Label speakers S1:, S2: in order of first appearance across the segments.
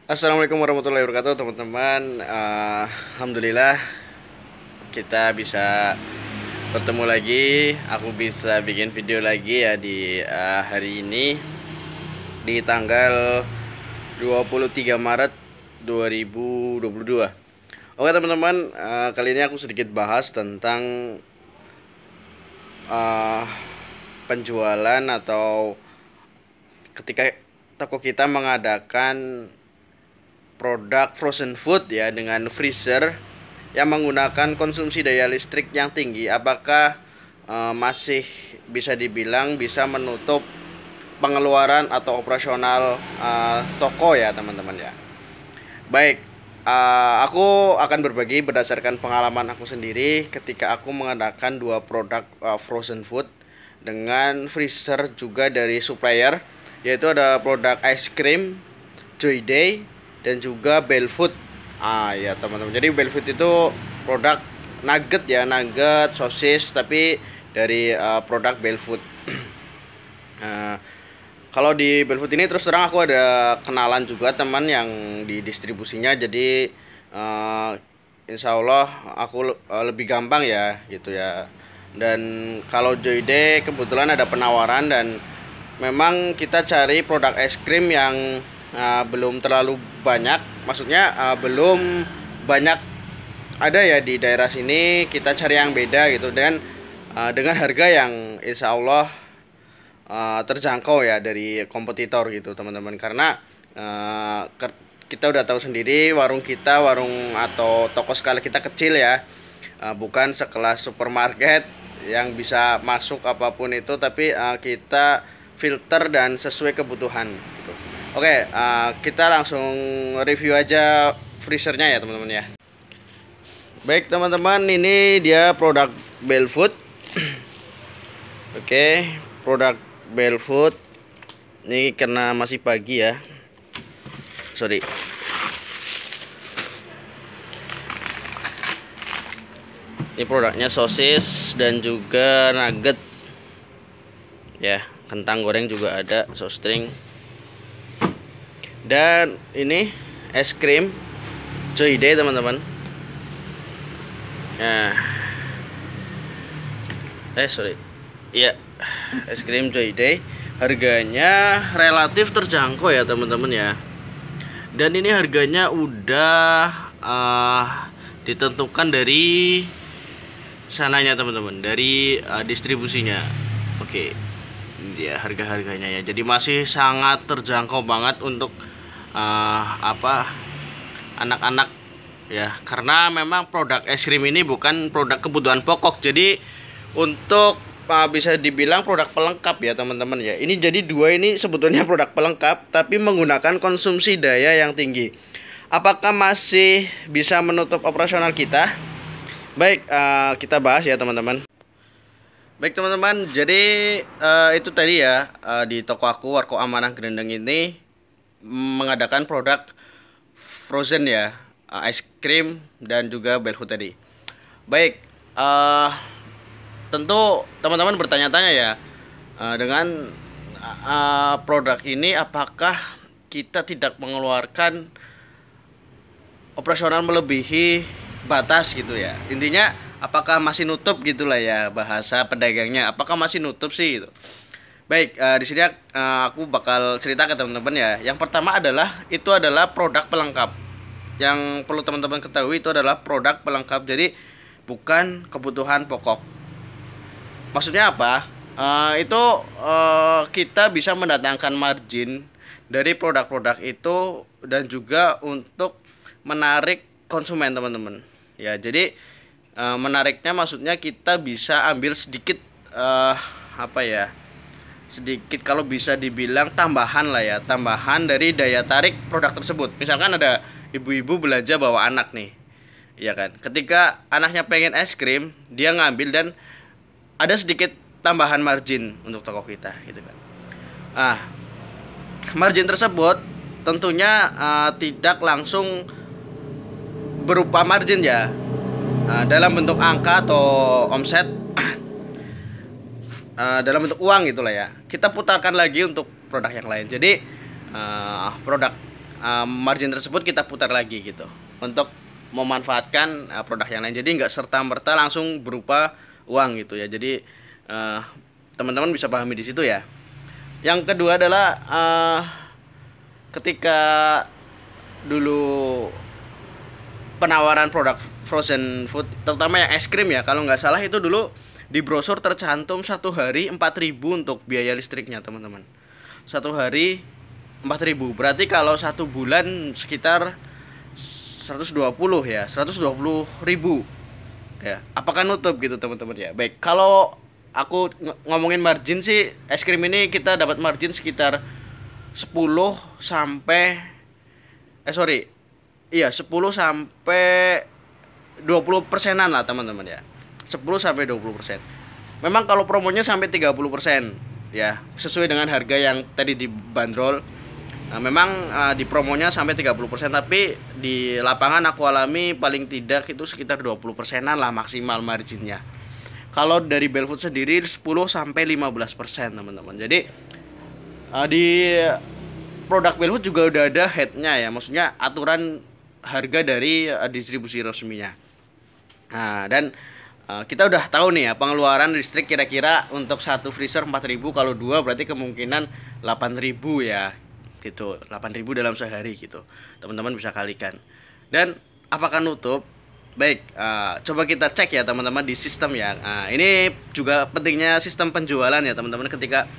S1: Assalamualaikum warahmatullahi wabarakatuh teman-teman. Alhamdulillah kita bisa bertemu lagi. Aku bisa bikin video lagi ya di hari ini di tanggal 23 Maret 2022. Oke teman-teman, kali ini aku sedikit bahas tentang penjualan atau ketika toko kita mengadakan produk frozen food ya dengan freezer yang menggunakan konsumsi daya listrik yang tinggi, apakah masih bisa dibilang bisa menutup pengeluaran atau operasional toko ya teman-teman ya. Baik, aku akan berbagi berdasarkan pengalaman aku sendiri ketika aku mengadakan dua produk frozen food dengan freezer juga dari supplier, yaitu ada produk ice cream Joy Day dan juga Belfood. Ya teman-teman, jadi Belfood itu produk nugget ya, nugget sosis tapi dari produk Belfood. Kalau di Belfood ini terus terang aku ada kenalan juga teman yang di distribusinya, jadi insya Allah aku lebih gampang ya gitu ya. Dan kalau Joy Day kebetulan ada penawaran dan memang kita cari produk es krim yang belum terlalu banyak, maksudnya belum banyak ada ya di daerah sini. Kita cari yang beda gitu dan dengan harga yang insya Allah terjangkau ya dari kompetitor gitu teman-teman. Karena kita udah tahu sendiri warung kita, warung atau toko skala kita kecil ya, bukan sekelas supermarket yang bisa masuk apapun itu, tapi kita filter dan sesuai kebutuhan gitu. Oke, kita langsung review aja freezernya ya teman-teman ya. Baik teman-teman, ini dia produk Belfood. Oke, produk Belfood ini karena masih pagi ya, sorry. Ini produknya sosis dan juga nugget ya, kentang goreng juga ada, soustring. Dan ini es krim Joy Day teman-teman. Sorry. Iya, es krim Joy Day. Harganya relatif terjangkau ya teman-teman ya. Dan ini harganya udah ditentukan dari sananya teman-teman, dari distribusinya. Oke, dia harga-harganya ya. Jadi masih sangat terjangkau banget untuk anak-anak ya, karena memang produk es krim ini bukan produk kebutuhan pokok. Jadi untuk bisa dibilang produk pelengkap ya teman-teman ya. Ini jadi dua ini sebetulnya produk pelengkap tapi menggunakan konsumsi daya yang tinggi. Apakah masih bisa menutup operasional kita? Baik, kita bahas ya teman-teman. Baik teman-teman, jadi itu tadi ya, di toko aku Warko Amanah Grendeng ini mengadakan produk frozen ya, ice cream dan juga Belfood tadi. Baik, tentu teman-teman bertanya-tanya ya, dengan produk ini apakah kita tidak mengeluarkan operasional melebihi batas gitu ya. Intinya apakah masih nutup gitulah ya bahasa pedagangnya, apakah masih nutup sih gitu. Baik, di sini aku bakal cerita ke teman-teman ya. Yang pertama adalah itu adalah produk pelengkap. Yang perlu teman-teman ketahui itu adalah produk pelengkap. Jadi bukan kebutuhan pokok. Maksudnya apa? Kita bisa mendatangkan margin dari produk-produk itu dan juga untuk menarik konsumen teman-teman. Ya, jadi menariknya maksudnya kita bisa ambil sedikit sedikit kalau bisa dibilang tambahan lah ya, tambahan dari daya tarik produk tersebut. Misalkan ada ibu-ibu belanja bawa anak nih, iya kan, ketika anaknya pengen es krim dia ngambil dan ada sedikit tambahan margin untuk toko kita gitu kan. Margin tersebut tentunya tidak langsung berupa margin ya, dalam bentuk angka atau omset, dalam bentuk uang gitulah ya. Kita putarkan lagi untuk produk yang lain. Jadi produk margin tersebut kita putar lagi gitu untuk memanfaatkan produk yang lain. Jadi nggak serta merta langsung berupa uang gitu ya. Jadi teman-teman bisa pahami di situ ya. Yang kedua adalah ketika dulu penawaran produk frozen food, terutama yang es krim ya, kalau nggak salah itu dulu di brosur tercantum satu hari 4.000 untuk biaya listriknya teman-teman. Satu hari 4.000, berarti kalau satu bulan sekitar 120 ya, 120.000 ya. Apakah nutup gitu teman-teman ya? Baik, kalau aku ngomongin margin sih, es krim ini kita dapat margin sekitar 10 sampai 10 sampai 20%-an lah teman-teman ya. 10 sampai 20%. Memang kalau promonya sampai 30% ya, sesuai dengan harga yang tadi dibanderol. Nah, memang di promonya sampai 30%, tapi di lapangan aku alami paling tidak itu sekitar 20%-an lah maksimal marginnya. Kalau dari Belfood sendiri 10 sampai 15% teman-teman. Jadi di produk Belfood juga udah ada headnya ya, maksudnya aturan harga dari distribusi resminya. Nah, dan kita udah tahu nih ya pengeluaran listrik kira-kira untuk satu freezer 4.000, kalau dua berarti kemungkinan 8.000 ya. Gitu, 8.000 dalam sehari gitu. Teman-teman bisa kalikan. Dan apakah nutup? Baik, coba kita cek ya teman-teman di sistem ya. Ini juga pentingnya sistem penjualan ya teman-teman. Ketika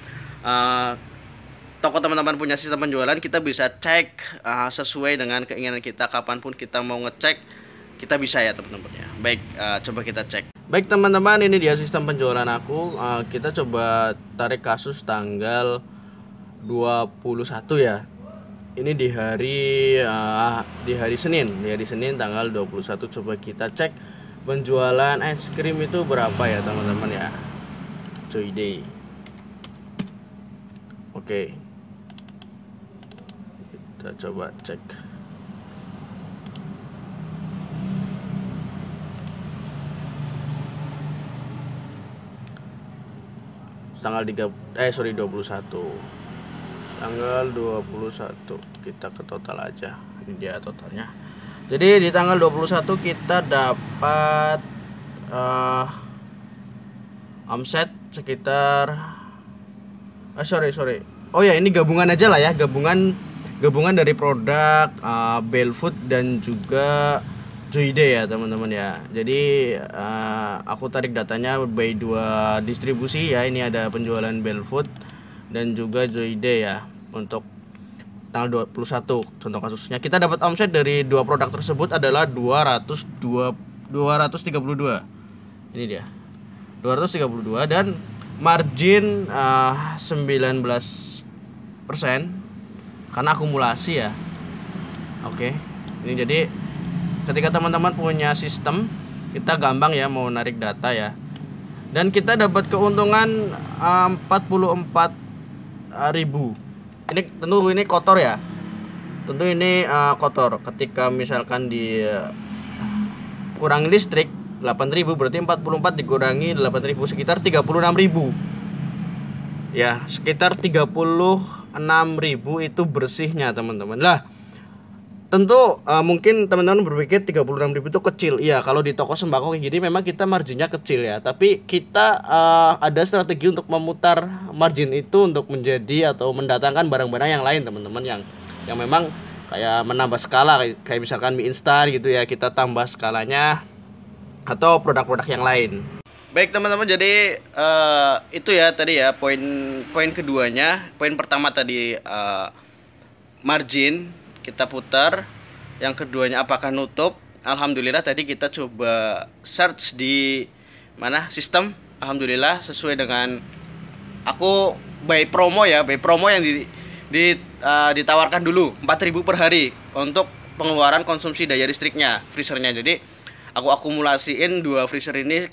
S1: toko teman-teman punya sistem penjualan, kita bisa cek sesuai dengan keinginan kita, kapanpun kita mau ngecek kita bisa ya teman-teman ya. Baik, coba kita cek. Baik teman-teman, ini dia sistem penjualan aku. Kita coba tarik kasus tanggal 21 ya. Ini di hari Senin, di hari Senin tanggal 21. Coba kita cek penjualan es krim itu berapa ya teman-teman ya. Joy Day. Oke. Kita coba cek. Tanggal 21. Tanggal 21 kita ke total aja. Ini dia totalnya. Jadi di tanggal 21 kita dapat omset sekitar oh ya, ini gabungan aja lah ya, gabungan dari produk Belfood dan juga Joy Day ya teman-teman ya. Jadi aku tarik datanya by dua distribusi ya. Ini ada penjualan Belfood dan juga Joy Day ya. Untuk tanggal 21 contoh kasusnya, kita dapat omset dari dua produk tersebut adalah 232. Ini dia 232 dan margin 19% karena akumulasi ya. Oke. Ini jadi ketika teman-teman punya sistem, kita gampang ya mau narik data ya. Dan kita dapat keuntungan 44.000. Ini tentu ini kotor ya. Tentu ini kotor. Ketika misalkan di kurangi listrik 8.000, berarti 44 dikurangi 8.000 sekitar 36.000. Ya, sekitar 36.000 itu bersihnya teman-teman. Lah, tentu mungkin teman-teman berpikir 36.000 itu kecil. Iya, kalau di toko sembako kayak gini memang kita marginnya kecil ya. Tapi kita ada strategi untuk memutar margin itu untuk menjadi atau mendatangkan barang-barang yang lain teman-teman, yang memang kayak menambah skala, kayak misalkan mie instan gitu ya, kita tambah skalanya atau produk-produk yang lain. Baik teman-teman, jadi itu ya tadi ya poin keduanya. Poin pertama tadi margin kita putar. Yang keduanya apakah nutup? Alhamdulillah tadi kita coba search di mana sistem. Alhamdulillah sesuai dengan aku by promo ya, by promo yang ditawarkan dulu 4.000 per hari untuk pengeluaran konsumsi daya listriknya freezernya. Jadi aku akumulasiin dua freezer ini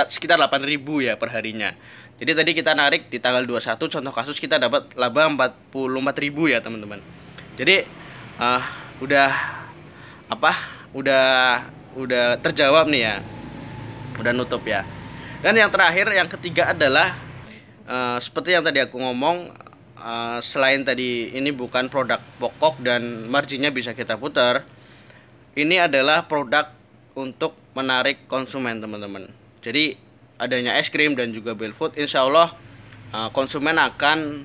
S1: sekitar 8.000 ya per harinya. Jadi tadi kita narik di tanggal 21 contoh kasus kita dapat laba 44.000 ya teman-teman. Jadi udah terjawab nih ya, udah nutup ya. Dan yang terakhir, yang ketiga adalah seperti yang tadi aku ngomong, selain tadi ini bukan produk pokok dan marginnya bisa kita putar, ini adalah produk untuk menarik konsumen teman-teman. Jadi adanya es krim dan juga Belfood, insya Allah konsumen akan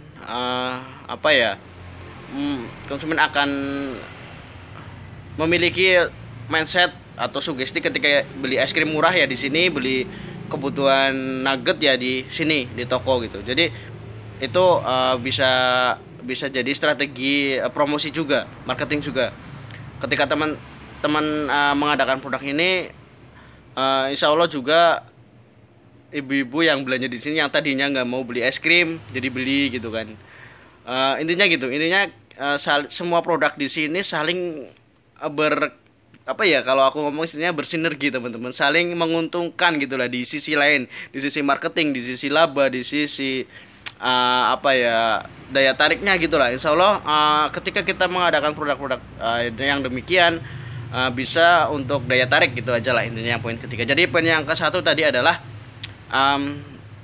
S1: konsumen akan memiliki mindset atau sugesti ketika beli es krim murah ya di sini, beli kebutuhan nugget ya di sini di toko gitu. Jadi itu bisa jadi strategi promosi juga, marketing juga. Ketika teman-teman mengadakan produk ini, insya Allah juga ibu-ibu yang belanja di sini yang tadinya nggak mau beli es krim jadi beli gitu kan. Intinya gitu, semua produk di sini saling kalau aku ngomong istilahnya bersinergi teman-teman, saling menguntungkan gitulah di sisi lain, di sisi marketing, di sisi laba, di sisi daya tariknya gitulah. Insya Allah ketika kita mengadakan produk-produk yang demikian bisa untuk daya tarik gitu aja lah intinya yang poin ketiga. Jadi poin yang ke satu tadi adalah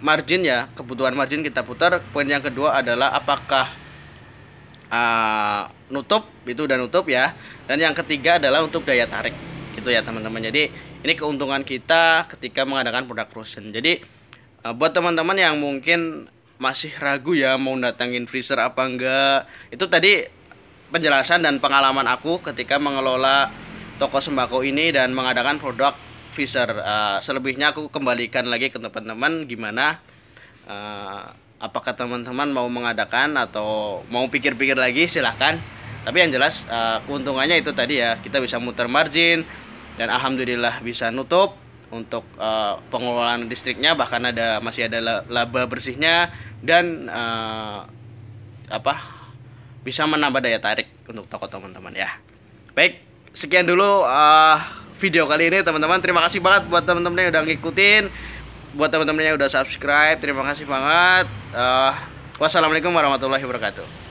S1: margin ya, kebutuhan margin kita putar. Poin yang kedua adalah apakah nutup, itu udah nutup ya. Dan yang ketiga adalah untuk daya tarik gitu ya teman-teman. Jadi ini keuntungan kita ketika mengadakan produk frozen. Jadi buat teman-teman yang mungkin masih ragu ya mau datangin freezer apa enggak, itu tadi penjelasan dan pengalaman aku ketika mengelola toko sembako ini dan mengadakan produk freezer. Selebihnya aku kembalikan lagi ke teman-teman gimana, apakah teman-teman mau mengadakan atau mau pikir-pikir lagi silahkan. Tapi yang jelas keuntungannya itu tadi ya, kita bisa muter margin dan alhamdulillah bisa nutup untuk pengelolaan listriknya, bahkan masih ada laba bersihnya dan bisa menambah daya tarik untuk toko teman-teman ya. Baik, sekian dulu video kali ini teman-teman. Terima kasih banget buat teman-teman yang udah ngikutin, buat teman-teman yang udah subscribe, terima kasih banget. Wassalamualaikum warahmatullahi wabarakatuh.